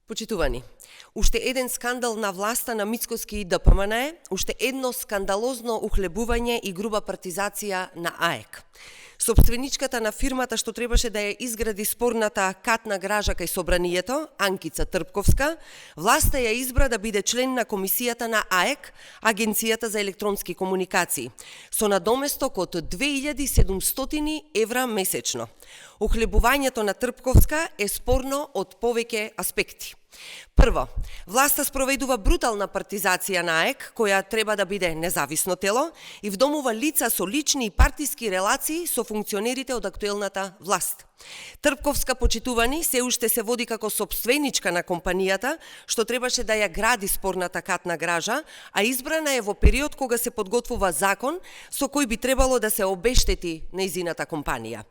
Почитувани, уште еден скандал на власта на Мицкоски и ДПМН, уште едно скандалозно ухлебување и груба партизација на АЕК. Собственичката на фирмата што требаше да ја изгради спорната катна гража кај Собранието, Анкица Трпковска, власта ја избра да биде член на комисијата на АЕК, Агенцијата за електронски комуникации, со надоместок од 2700 евра месечно. Ухлебувањето на Трпковска е спорно од повеќе аспекти. Прво, власта спроведува брутална партизација на АЕК, која треба да биде независно тело и вдомува лица со лични и партиски релации со функционерите од актуелната власт. Трпковска, почитувани, се уште се води како собственичка на компанијата, што требаше да ја гради спорната катна гража, а избрана е во период кога се подготвува закон со кој би требало да се обештети нејзината компанија.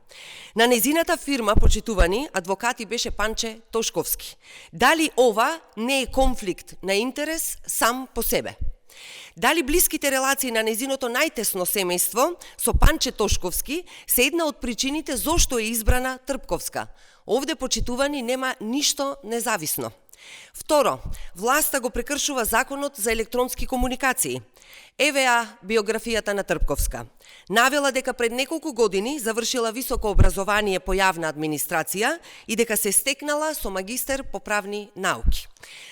На нејзината фирма, почитувани, адвокати беше Панче Тошковски. Дали ова не е конфликт на интерес сам по себе? Дали блиските релации на нејзиното најтесно семејство со Панче Тошковски се една од причините зошто е избрана Трпковска? Овде, почитувани, нема ништо независно. Второ, власта го прекршува законот за електронски комуникации. ЕВА биографијата на Трпковска. Навела дека пред неколку години завршила високо образование по јавна администрација и дека се стекнала со магистер по правни науки.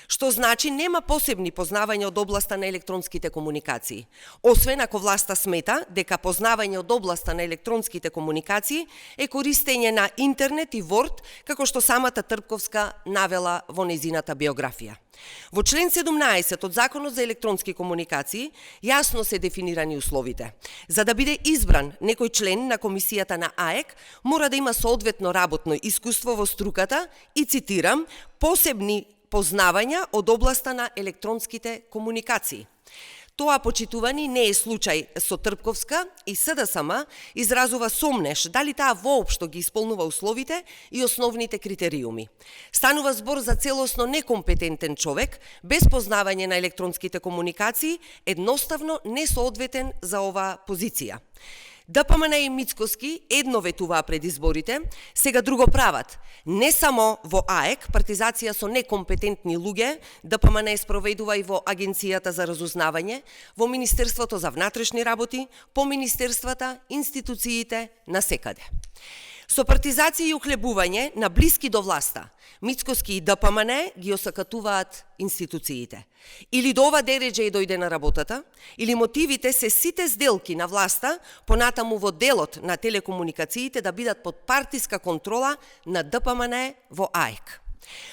Што значи нема посебни познавања од областа на електронските комуникации. Освен ако власта смета дека познавање од областа на електронските комуникации е користење на интернет и Word, како што самата Трпковска навела во нејзината биографија. Во член 17 од Законот за електронски комуникации јасно се дефинирани условите. За да биде избран некој член на комисијата на АЕК, мора да има соодветно работно искуство во струката и, цитирам, посебни познавања од областа на електронските комуникации. Тоа, почитувани, не е случај со Трпковска и СДСМ изразува сомнеш дали таа воопшто ги исполнува условите и основните критериуми. Станува збор за целосно некомпетентен човек, без познавање на електронските комуникации, едноставно несоодветен за оваа позиција. ДПМН и Мицкоски едно ветуваа пред изборите, сега друго прават. Не само во АЕК, партизација со некомпетентни луѓе, ДПМН спроведува и во Агенцијата за разузнавање, во Министерството за внатрешни работи, по министерствата, институциите, насекаде. Со партизација и ухлебување на блиски до власта, Мицкоски и ДПМН ги осакатуваат институциите. Или до ова дереđe и дојде на работата, или мотивите се сите сделки на власта, понатаму во делот на телекомуникациите да бидат под партиска контрола на ДПМН во АЕК.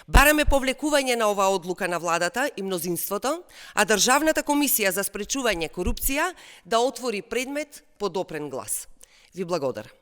Бараме повлекување на оваа одлука на владата и мнозинството, а Државната комисија за спречување корупција да отвори предмет по допрен глас. Ви благодарам.